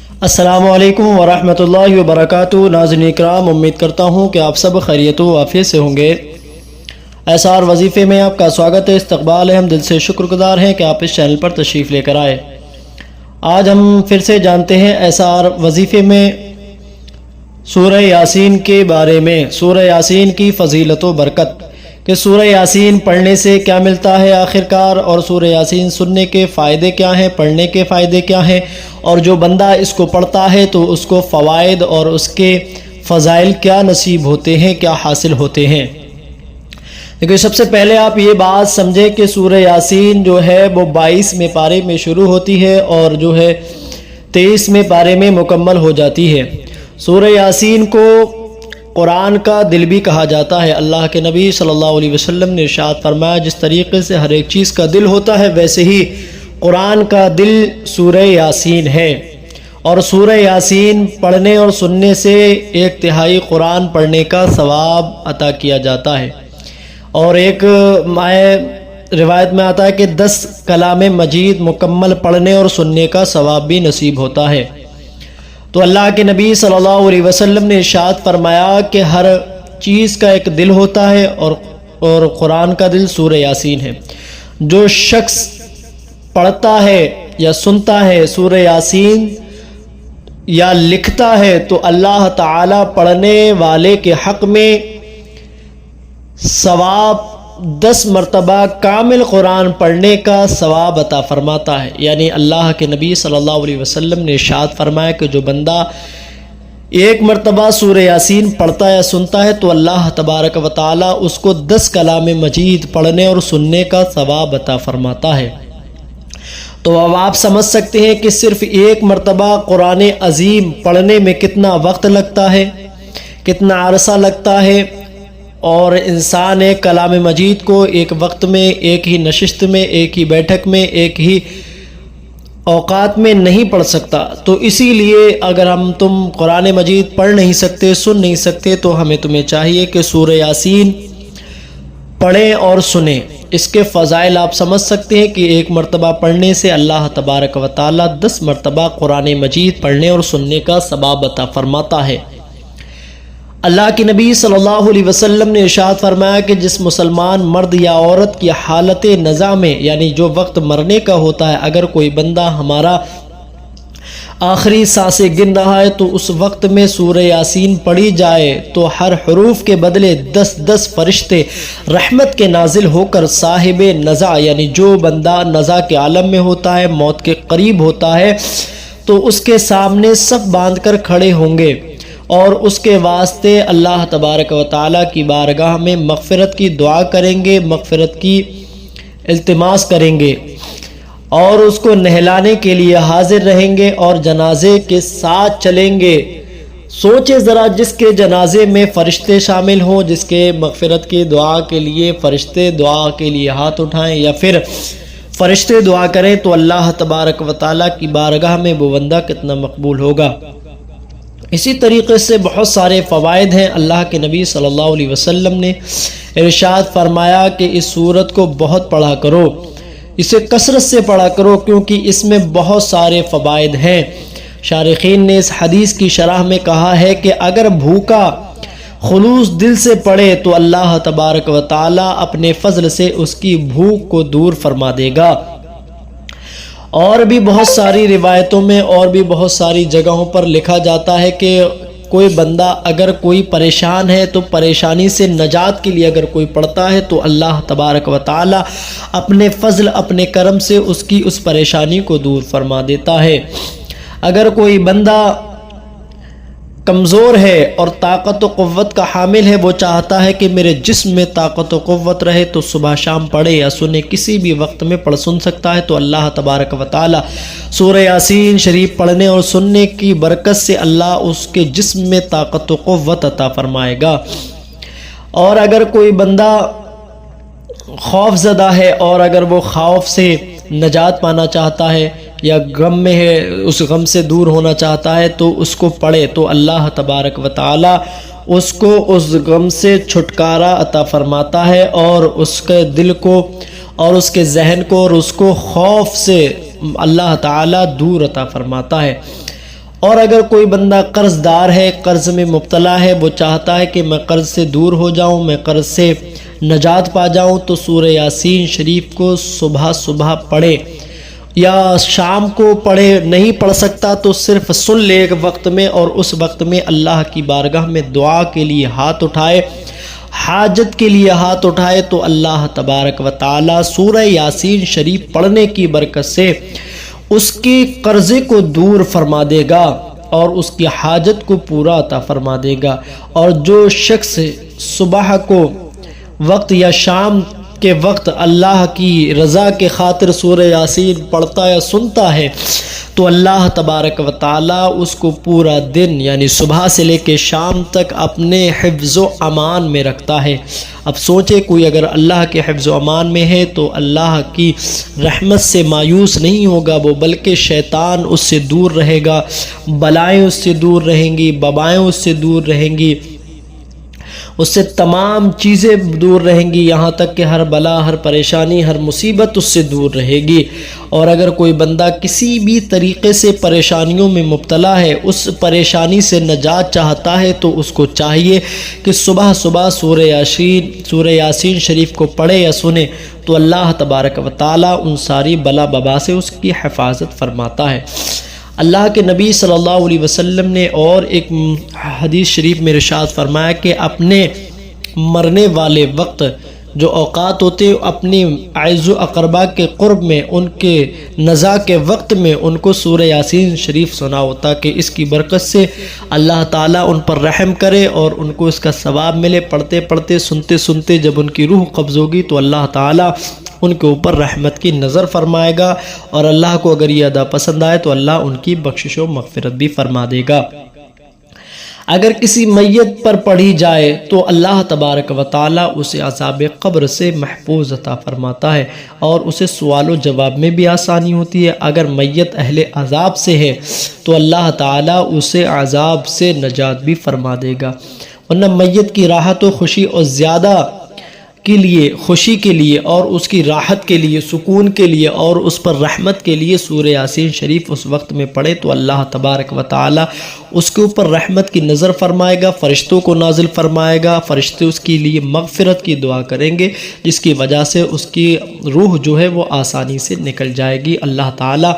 السلام علیکم ورحمۃ اللہ وبرکاتہ۔ ناظرین اکرام، امید کرتا ہوں کہ آپ سب خیریت و عافیت سے ہوں گے۔ ایسار وظیفے میں آپ کا سواگت ہے، استقبال ہے۔ ہم دل سے شکر گزار ہیں کہ آپ اس چینل پر تشریف لے کر آئے۔ آج ہم پھر سے جانتے ہیں ایسار وظیفے میں سورہ یاسین کے بارے میں، سورہ یاسین کی فضیلت و برکت، کہ سورہ یاسین پڑھنے سے کیا ملتا ہے آخرکار، اور سورہ یاسین سننے کے فائدے کیا ہیں، پڑھنے کے فائدے کیا ہیں، اور جو بندہ اس کو پڑھتا ہے تو اس کو فوائد اور اس کے فضائل کیا نصیب ہوتے ہیں، کیا حاصل ہوتے ہیں۔ لیکن سب سے پہلے آپ یہ بات سمجھیں کہ سورہ یاسین جو ہے وہ 22ویں پارے میں شروع ہوتی ہے اور جو ہے 23ویں پارے میں مکمل ہو جاتی ہے۔ سورہ یاسین کو قرآن کا دل بھی کہا جاتا ہے۔ اللہ کے نبی صلی اللہ علیہ وسلم نے ارشاد فرمایا، جس طریقے سے ہر ایک چیز کا دل ہوتا ہے ویسے ہی قرآن کا دل سورہ یاسین ہے، اور سورہ یاسین پڑھنے اور سننے سے 1/3 قرآن پڑھنے کا ثواب عطا کیا جاتا ہے، اور ایک روایت میں آتا ہے کہ 10 کلام مجید مکمل پڑھنے اور سننے کا ثواب بھی نصیب ہوتا ہے۔ تو اللہ کے نبی صلی اللہ علیہ وسلم نے ارشاد فرمایا کہ ہر چیز کا ایک دل ہوتا ہے، اور قرآن کا دل سورہ یاسین ہے۔ جو شخص پڑھتا ہے یا سنتا ہے سورہ یاسین یا لکھتا ہے تو اللہ تعالیٰ پڑھنے والے کے حق میں ثواب 10 مرتبہ کامل قرآن پڑھنے کا ثواب عطا فرماتا ہے۔ یعنی اللہ کے نبی صلی اللہ علیہ وسلم نے ارشاد فرمایا کہ جو بندہ 1 مرتبہ سورہ یاسین پڑھتا یا سنتا ہے تو اللہ تبارک و تعالی اس کو 10 کلام مجید پڑھنے اور سننے کا ثواب عطا فرماتا ہے۔ تو اب آپ سمجھ سکتے ہیں کہ صرف 1 مرتبہ قرآن عظیم پڑھنے میں کتنا وقت لگتا ہے، کتنا عرصہ لگتا ہے، اور انسان ایک کلام مجید کو ایک وقت میں، ایک ہی نشست میں، ایک ہی بیٹھک میں، ایک ہی اوقات میں نہیں پڑھ سکتا۔ تو اسی لیے اگر تم قرآن مجید پڑھ نہیں سکتے، سن نہیں سکتے، تو تمہیں چاہیے کہ سورہ یاسین پڑھیں اور سنیں۔ اس کے فضائل آپ سمجھ سکتے ہیں کہ 1 مرتبہ پڑھنے سے اللہ تبارک و تعالی 10 مرتبہ قرآن مجید پڑھنے اور سننے کا ثواب عطا فرماتا ہے۔ اللہ کے نبی صلی اللہ علیہ وسلم نے ارشاد فرمایا کہ جس مسلمان مرد یا عورت کی حالت نزا میں، یعنی جو وقت مرنے کا ہوتا ہے، اگر کوئی بندہ ہمارا آخری سانسیں گن رہا ہے تو اس وقت میں سورہ یاسین پڑھی جائے تو ہر حروف کے بدلے 10 فرشتے رحمت کے نازل ہو کر صاحب نزا، یعنی جو بندہ نزا کے عالم میں ہوتا ہے، موت کے قریب ہوتا ہے، تو اس کے سامنے صف باندھ کر کھڑے ہوں گے اور اس کے واسطے اللہ تبارک و تعالیٰ کی بارگاہ میں مغفرت کی دعا کریں گے، مغفرت کی التماس کریں گے، اور اس کو نہلانے کے لیے حاضر رہیں گے اور جنازے کے ساتھ چلیں گے۔ سوچے ذرا، جس کے جنازے میں فرشتے شامل ہوں، جس کے مغفرت کی دعا کے لیے فرشتے دعا کے لیے ہاتھ اٹھائیں یا پھر فرشتے دعا کریں، تو اللہ تبارک و تعالیٰ کی بارگاہ میں وہ بندہ کتنا مقبول ہوگا۔ اسی طریقے سے بہت سارے فوائد ہیں۔ اللہ کے نبی صلی اللہ علیہ وسلم نے ارشاد فرمایا کہ اس سورت کو بہت پڑھا کرو، اسے کثرت سے پڑھا کرو، کیونکہ اس میں بہت سارے فوائد ہیں۔ شارحین نے اس حدیث کی شرح میں کہا ہے کہ اگر بھوکا خلوص دل سے پڑھے تو اللہ تبارک و تعالی اپنے فضل سے اس کی بھوک کو دور فرما دے گا۔ اور بھی بہت ساری روایتوں میں اور بھی بہت ساری جگہوں پر لکھا جاتا ہے کہ کوئی بندہ اگر کوئی پریشان ہے تو پریشانی سے نجات کے لیے اگر کوئی پڑھتا ہے تو اللہ تبارک و تعالی اپنے فضل، اپنے کرم سے اس کی اس پریشانی کو دور فرما دیتا ہے۔ اگر کوئی بندہ کمزور ہے اور طاقت و قوت کا حامل ہے، وہ چاہتا ہے کہ میرے جسم میں طاقت و قوت رہے، تو صبح شام پڑھے یا سنے، کسی بھی وقت میں پڑھ سن سکتا ہے، تو اللہ تبارک و تعالی سورہ یاسین شریف پڑھنے اور سننے کی برکت سے اللہ اس کے جسم میں طاقت و قوت عطا فرمائے گا۔ اور اگر کوئی بندہ خوف زدہ ہے اور اگر وہ خوف سے نجات پانا چاہتا ہے یا غم میں ہے، اس غم سے دور ہونا چاہتا ہے، تو اس کو پڑھے تو اللہ تبارک و تعالی اس کو اس غم سے چھٹکارا عطا فرماتا ہے، اور اس کے دل کو اور اس کے ذہن کو اور اس کو خوف سے اللہ تعالی دور عطا فرماتا ہے۔ اور اگر کوئی بندہ قرض دار ہے، قرض میں مبتلا ہے، وہ چاہتا ہے کہ میں قرض سے دور ہو جاؤں، میں قرض سے نجات پا جاؤں، تو سورہ یاسین شریف کو صبح صبح پڑھے یا شام کو پڑھے، نہیں پڑھ سکتا تو صرف سن لے ایک وقت میں، اور اس وقت میں اللہ کی بارگاہ میں دعا کے لیے ہاتھ اٹھائے، حاجت کے لیے ہاتھ اٹھائے، تو اللہ تبارک و تعالی سورہ یاسین شریف پڑھنے کی برکت سے اس کے قرضے کو دور فرما دے گا اور اس کی حاجت کو پورا عطا فرما دے گا۔ اور جو شخص صبح کو وقت یا شام کے وقت اللہ کی رضا کے خاطر سورہ یاسین پڑھتا یا سنتا ہے تو اللہ تبارک و تعالی اس کو پورا دن یعنی صبح سے لے کے شام تک اپنے حفظ و امان میں رکھتا ہے۔ اب سوچے کوئی اگر اللہ کے حفظ و امان میں ہے تو اللہ کی رحمت سے مایوس نہیں ہوگا وہ، بلکہ شیطان اس سے دور رہے گا، بلائیں اس سے دور رہیں گی، وبائیں اس سے دور رہیں گی، اس سے تمام چیزیں دور رہیں گی، یہاں تک کہ ہر بلا، ہر پریشانی، ہر مصیبت اس سے دور رہے گی۔ اور اگر کوئی بندہ کسی بھی طریقے سے پریشانیوں میں مبتلا ہے، اس پریشانی سے نجات چاہتا ہے، تو اس کو چاہیے کہ صبح صبح سورہ یاسین شریف کو پڑھے یا سنے، تو اللہ تبارک و تعالی ان ساری بلا ببا سے اس کی حفاظت فرماتا ہے۔ اللہ کے نبی صلی اللہ علیہ وسلم نے اور ایک حدیث شریف میں ارشاد فرمایا کہ اپنے مرنے والے وقت جو اوقات ہوتے ہیں اپنی اعز و اقربا کے قرب میں، ان کے نزا کے وقت میں ان کو سورہ یاسین شریف سنا ہوتا کہ اس کی برکت سے اللہ تعالیٰ ان پر رحم کرے اور ان کو اس کا ثواب ملے۔ پڑھتے پڑھتے سنتے سنتے جب ان کی روح قبض ہوگی تو اللہ تعالیٰ ان کے اوپر رحمت کی نظر فرمائے گا، اور اللہ کو اگر یہ ادا پسند آئے تو اللہ ان کی بخشش و مغفرت بھی فرما دے گا۔ اگر کسی میت پر پڑھی جائے تو اللہ تبارک و تعالی اسے عذاب قبر سے محفوظ عطا فرماتا ہے اور اسے سوال و جواب میں بھی آسانی ہوتی ہے۔ اگر میت اہل عذاب سے ہے تو اللہ تعالی اسے عذاب سے نجات بھی فرما دے گا۔ ورنہ میت کی راحت و خوشی اور زیادہ کے لیے، خوشی کے لیے اور اس کی راحت کے لیے، سکون کے لیے اور اس پر رحمت کے لیے سورہ یاسین شریف اس وقت میں پڑھے تو اللہ تبارک و تعالی اس کے اوپر رحمت کی نظر فرمائے گا، فرشتوں کو نازل فرمائے گا، فرشتے اس کے لیے مغفرت کی دعا کریں گے، جس کی وجہ سے اس کی روح جو ہے وہ آسانی سے نکل جائے گی۔ اللہ تعالی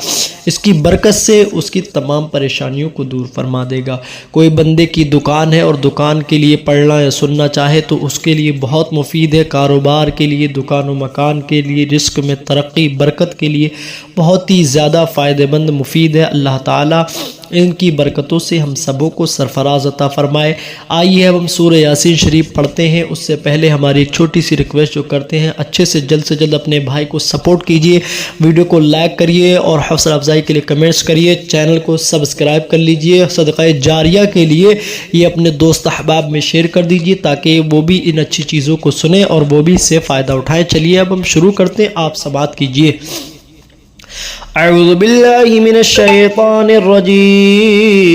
اس کی برکت سے اس کی تمام پریشانیوں کو دور فرما دے گا۔ کوئی بندے کی دکان ہے اور دکان کے لیے پڑھنا یا سننا چاہے تو اس کے لیے بہت مفید ہے، کاروبار کے لیے، دکان و مکان کے لیے، رزق میں ترقی برکت کے لیے بہت ہی زیادہ فائدہ مند مفید ہے۔ اللہ تعالیٰ ان کی برکتوں سے ہم سبوں کو سرفراز عطا فرمائے۔ آئیے اب ہم سورہ یاسین شریف پڑھتے ہیں، اس سے پہلے ہماری ایک چھوٹی سی ریکویسٹ جو کرتے ہیں، اچھے سے جلد اپنے بھائی کو سپورٹ کیجئے، ویڈیو کو لائک کریے اور حوصلہ افزائی کے لیے کمنٹس کریے، چینل کو سبسکرائب کر لیجئے، صدقہ جاریہ کے لیے یہ اپنے دوست احباب میں شیئر کر دیجئے تاکہ وہ بھی ان اچھی چیزوں کو سنیں اور وہ بھی اس سے فائدہ اٹھائیں۔ چلیے اب ہم شروع کرتے ہیں، آپ سماعت کیجئے۔ اعوذ باللہ من الشیطان الرجیم،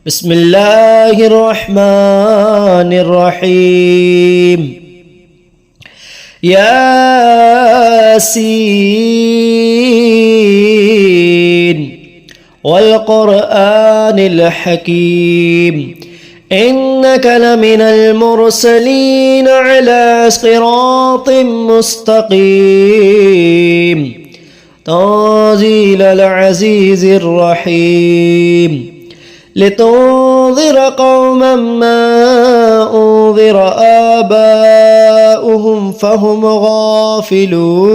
بسم اللہ الرحمن الرحیم، یاسین والقرآن الحکیم إنك لمن المرسلين على صراط مستقيم تنزيل العزيز الرحيم لتنذر قوما ما أنذر آباؤهم فهم غافلون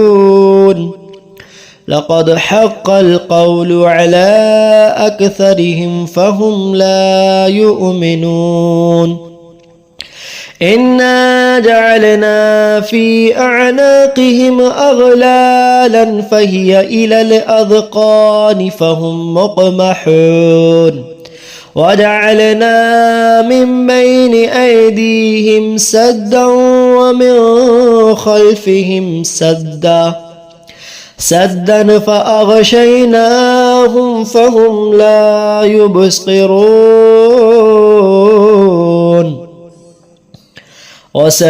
لقد حق القول على أكثرهم فهم لا يؤمنون إنا جعلنا في أعناقهم أغلالا فهي إلى الأذقان فهم مقمحون وجعلنا من بين أيديهم سدا ومن خلفهم سدا فأغشيناهم فهم لا يبصرون وسواء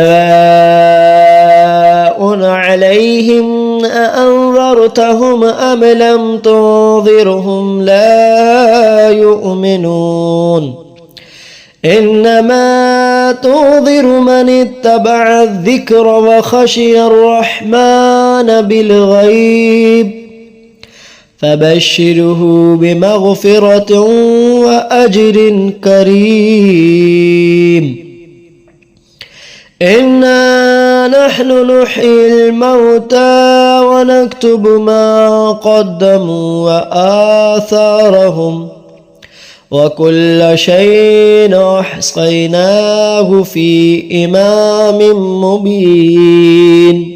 عليهم أأنذرتهم أم لم تنذرهم لا يؤمنون إنما تنذر من اتبع الذكر وخشي الرحمن بالغيب فبشره بمغفرة وأجر كريم إنا نحن نحيي الموتى ونكتب ما قدموا وآثارهم وكل شيء أحصيناه في إمام مبين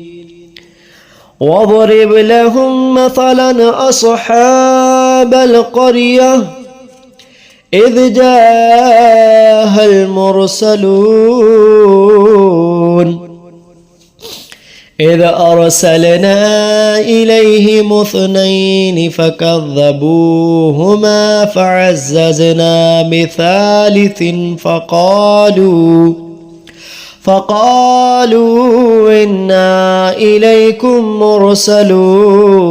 واضرب لهم مثلا أصحاب القرية إذ جاءها المرسلون إذ أرسلنا إليهم اثنين فكذبوهما فعززنا بثالث فقالوا إنا إليكم مرسلون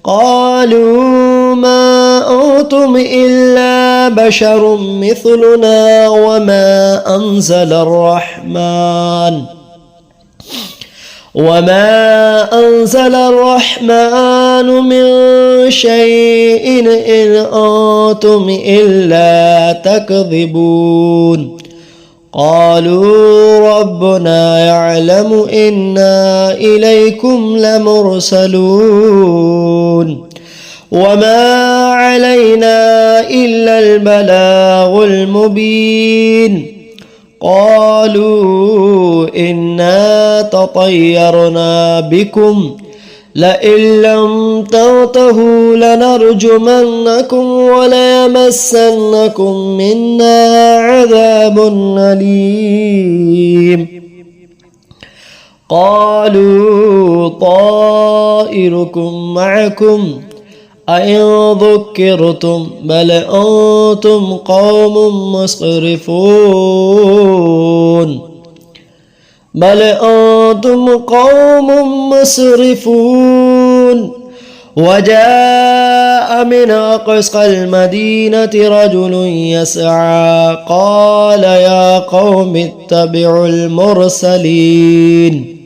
قالوا ما أنتم إلا بشر مثلنا وما أنزل الرحمن من شيء إن أنتم إلا تكذبون قالوا ربنا يعلم إنا إليكم لمرسلون وما علينا إلا البلاغ المبين قالوا إنا تطيرنا بكم لئن لم تنتهوا لنرجمنكم وليمسنكم منا عذاب أليم قالوا طائركم معكم أئن ذكرتم بل أنتم قوم مسرفون وجاء من أقصى المدينة رجل يسعى قال يا قوم اتبعوا المرسلين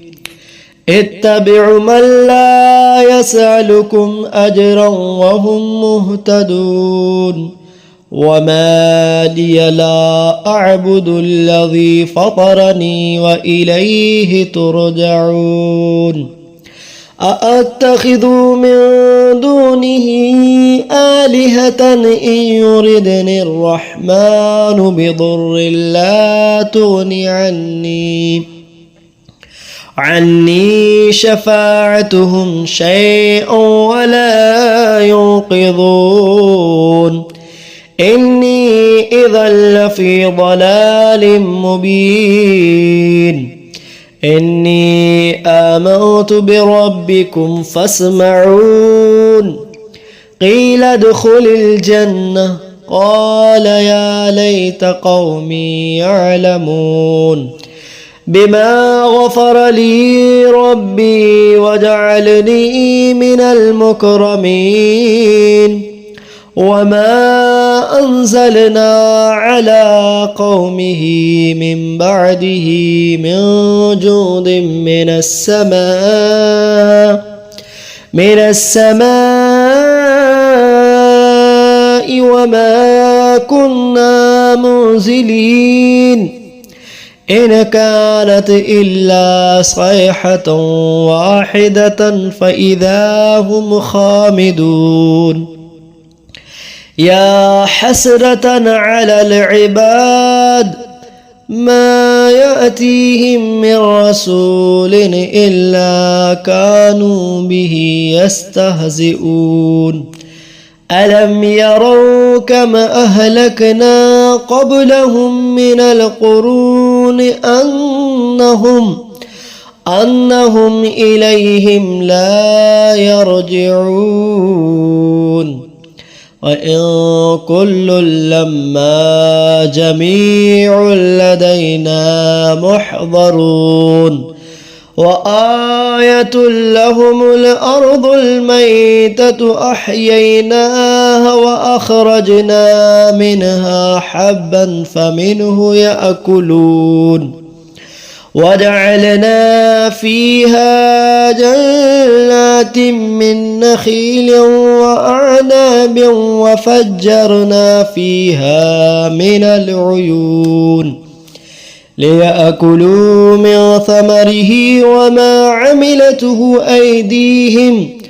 اتبعوا من لا يسألكم أجرا وهم مهتدون وما لي لا أعبد الذي فطرني وإليه ترجعون أأتخذ من دونه آلهة إن يردني الرحمن بضر لا تغني عني شفاعتهم شيئا ولا ينقذون إني إذا لفي ضلال مبين إني آمنت بربكم فاسمعون قيل ادخل الجنة قال يا ليت قومي يعلمون بما غفر لي ربي وجعلني من المكرمين وما أنزلنا على قومه من بعده من جود من السماء وما كنا منزلين إن كانت إلا صيحة واحدة فإذا هم خامدون يا حسرة على العباد ما يأتيهم من رسول إلا كانوا به يستهزئون ألم يروا كما أهلكنا قبلهم من القرون أنهم إليهم لا يرجعون وإن كل لما جميع لدينا محضرون وآية لهم الأرض الميتة أحييناها فأخرجنا منها حبا فمنه يأكلون وجعلنا فيها جنات من نخيل وأعناب وفجرنا فيها من العيون ليأكلوا من ثمره وما عملته أيديهم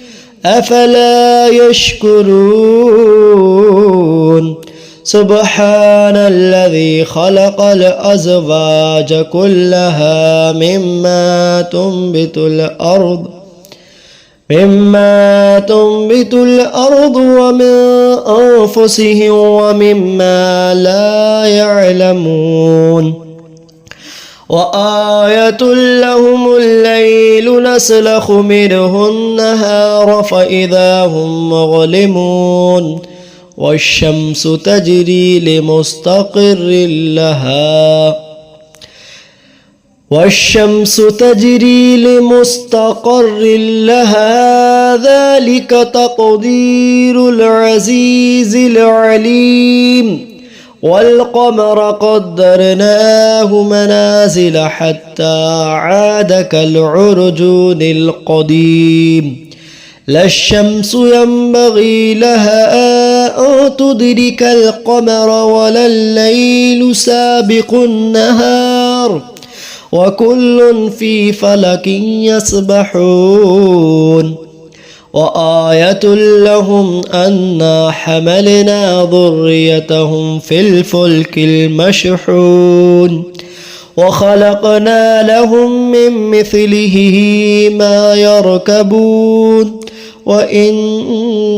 أفلا يشكرون سبحان الذي خلق الأزواج كلها مما تنبت الأرض ومن أنفسهم ومما لا يعلمون وآية لهم الليل نسلخ منه النهار فإذا هم مظلمون والشمس تجري لمستقر لها ذلك تقدير العزيز العليم والقمر قدرناه منازل حتى عاد كالعرجون القديم لا الشمس ينبغي لها أن تدرك القمر ولا الليل سابق النهار وكل في فلك يسبحون وآية لهم أنا حملنا ذريتهم في الفلك المشحون وخلقنا لهم من مثله ما يركبون وإن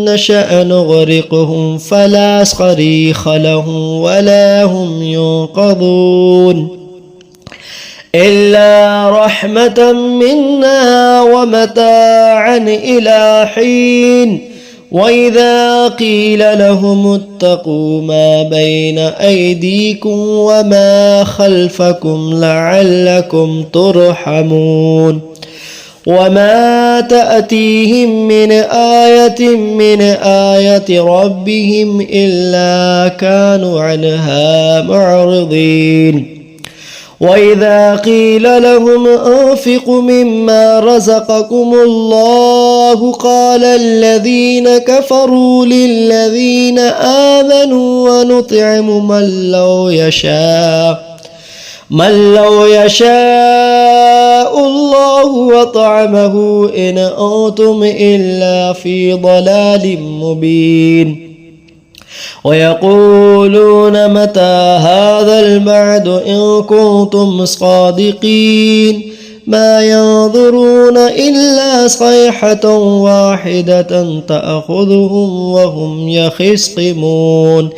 نشأ نغرقهم فلا صريخ لهم ولا هم ينقذون إلا رحمة منا ومتاعا إلى حين وإذا قيل لهم اتقوا ما بين أيديكم وما خلفكم لعلكم ترحمون وما تأتيهم من آية ربهم إلا كانوا عنها معرضين وإذا قيل لهم أنفقوا مما رزقكم الله قال الذين كفروا للذين آمنوا ونطعم من لو يشاء الله وطعمه إن أنتم إلا في ضلال مبين ويقولون متى هذا الوعد إن كنتم صادقين ما ينظرون إلا صيحة واحدة تأخذهم وهم يخصمون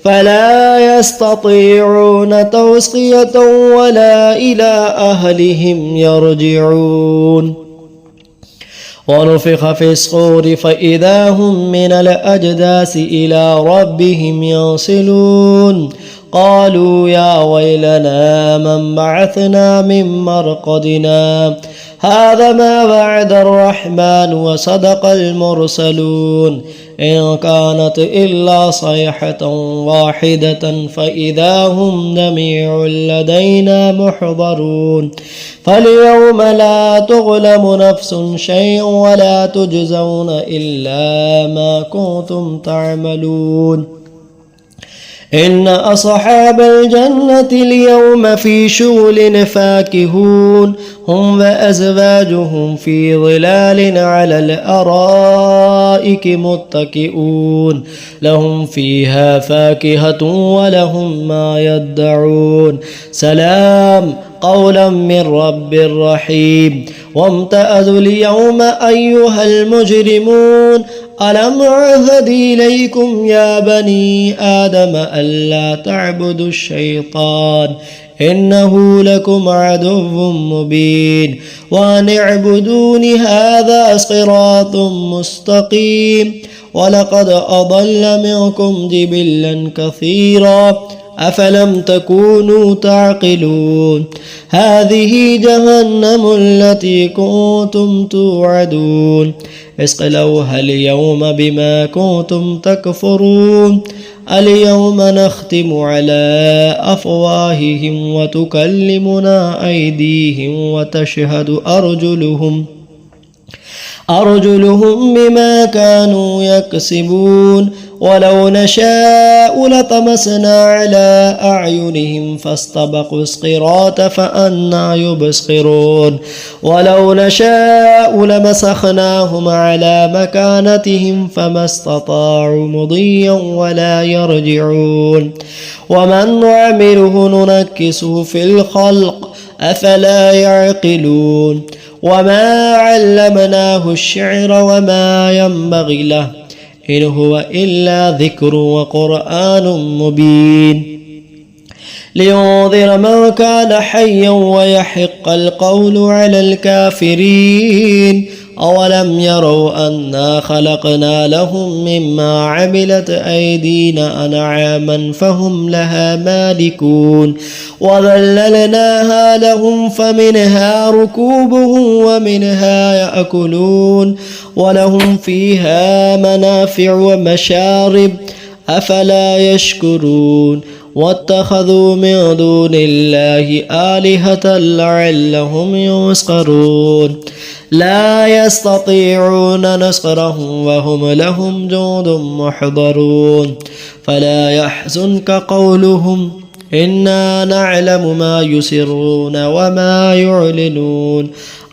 فلا يستطيعون توصية ولا إلى أهلهم يرجعون ونفخ في الصور فإذا هم من الأجداث إلى ربهم ينسلون قالوا يا ويلنا من بعثنا من مرقدنا هذا ما وعد الرحمن وصدق المرسلون إن كانت إلا صيحة واحدة فإذا هم جميع لدينا محضرون فاليوم لا تظلم نفس شيء ولا تجزون إلا ما كنتم تعملون إن أصحاب الجنة اليوم في شغل فاكهون هم وأزواجهم في ظلال على الأرائك متكئون لهم فيها فاكهة ولهم ما يدعون سلام قولا من رب رحيم وامتازوا اليوم أيها المجرمون ألم أعهد إليكم يا بني آدم ألا تعبدوا الشيطان إنه لكم عدو مبين وأن اعبدون هذا صراط مستقيم ولقد أضل منكم جبلا كثيرا أفلم تكونوا تعقلون هذه جهنم التي كنتم توعدون اصلوها اليوم بما كنتم تكفرون اليوم نختم على أفواههم وتكلمنا أيديهم وتشهد أرجلهم بما كانوا يكسبون ولو نشاء لطمسنا على أعينهم فاستبقوا الصراط فأنى يبصرون ولو نشاء لمسخناهم على مكانتهم فما استطاعوا مضيا ولا يرجعون ومن نعمره ننكسه في الخلق أفلا يعقلون وما علمناه الشعر وما ينبغي له إن هو إلا ذكر وقرآن مبين لينذر من كان حيا ويحق القول على الكافرين أولم يروا أنا خلقنا لهم مما عملت أيدينا أنعاما فهم لها مالكون وذللناها لهم فمنها ركوبهم ومنها يأكلون ولهم فيها منافع ومشارب أفلا يشكرون واتخذوا من دون الله آلهة لعلهم يسخرون لا يستطيعون نصرهم وهم لهم جند محضرون فلا يحزنك قولهم إنا نعلم ما يسرون وما يعلنون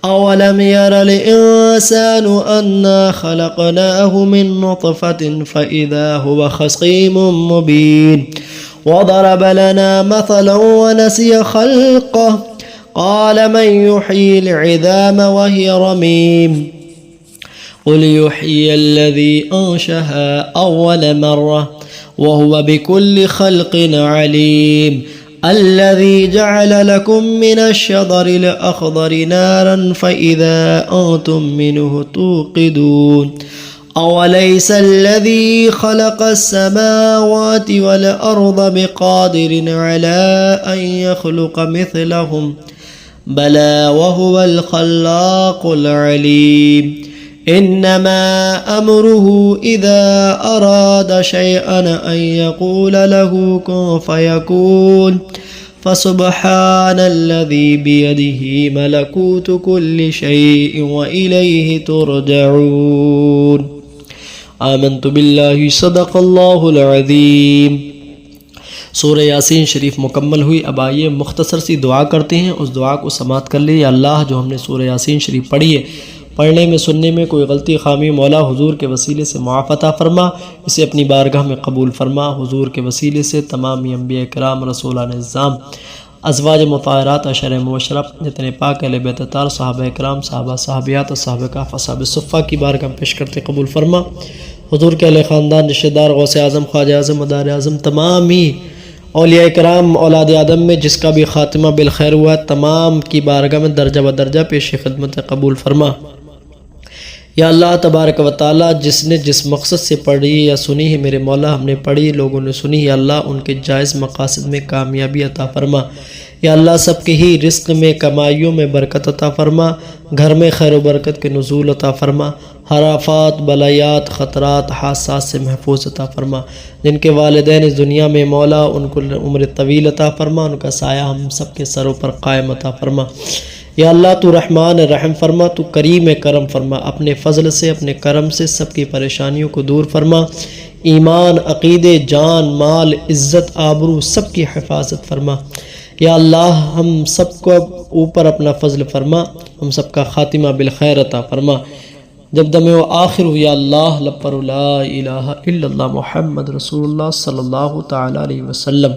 أولم ير الإنسان أنا خلقناه من نطفة فإذا هو خصيم مبين وضرب لنا مثلا ونسي خلقه قال من يحيي العظام وهي رميم قل يحيي الذي أنشأها أول مرة وهو بكل خلق عليم الذي جعل لكم من الشجر الأخضر نارا فإذا أنتم منه توقدون أوليس الذي خلق السماوات والأرض بقادر على أن يخلق مثلهم بلى وهو الخلاق العليم إنما أمره إذا أراد شيئا أن يقول له كن فيكون فسبحان الذي بيده ملكوت كل شيء وإليه ترجعون آمنت باللہ صدق اللہ العظیم۔ سورہ یاسین شریف مکمل ہوئی۔ اب آئیے مختصر سی دعا کرتے ہیں، اس دعا کو سماعت کر لیں۔ یا اللہ جو ہم نے سورہ یاسین شریف پڑھی ہے، پڑھنے میں سننے میں کوئی غلطی خامی مولا حضور کے وسیلے سے معاف عطا فرما، اسے اپنی بارگاہ میں قبول فرما۔ حضور کے وسیلے سے تمام انبیاء کرام، رسولان اعظام، ازواج مطہرات، عشرہ مبشرہ، جتنے پاک اہل بیت اطہار، صحابہ کرام، صحابہ صحابیات اور صحابہ کہف، اصحاب صفہ کی بارگاہ میں پیش کرتے قبول فرما۔ حضور کے اہل خاندان، رشتہ دار، غوث اعظم، خواجہ اعظم، مدار اعظم، تمام ہی اولیاء کرام اولاد آدم میں جس کا بھی خاتمہ بالخیر ہوا، تمام کی بارگاہ میں درجہ بدرجہ پیش خدمت قبول فرما۔ یا اللہ تبارک و تعالیٰ، جس نے جس مقصد سے پڑھی یا سنی ہے میرے مولا، ہم نے پڑھی، لوگوں نے سنی، یا اللہ ان کے جائز مقاصد میں کامیابی عطا فرما۔ یا اللہ سب کے ہی رزق میں، کمائیوں میں برکت عطا فرما، گھر میں خیر و برکت کے نزول عطا فرما، ہر آفات، بلایات، خطرات، حادثات سے محفوظ عطا فرما۔ جن کے والدین اس دنیا میں مولا، ان کو عمر طویل عطا فرما، ان کا سایہ ہم سب کے سروں پر قائم عطا فرما۔ یا اللہ تو رحمان رحم فرما، تو کریم کرم فرما، اپنے فضل سے، اپنے کرم سے سب کی پریشانیوں کو دور فرما، ایمان، عقیدے، جان، مال، عزت، آبرو سب کی حفاظت فرما۔ یا اللہ ہم سب کو اوپر اپنا فضل فرما، ہم سب کا خاتمہ بالخیر عطا فرما۔ جب دم و آخر ہو یا اللہ لب پر لا الہ الا اللہ محمد رسول اللہ صلی اللہ تعالی علیہ وسلم۔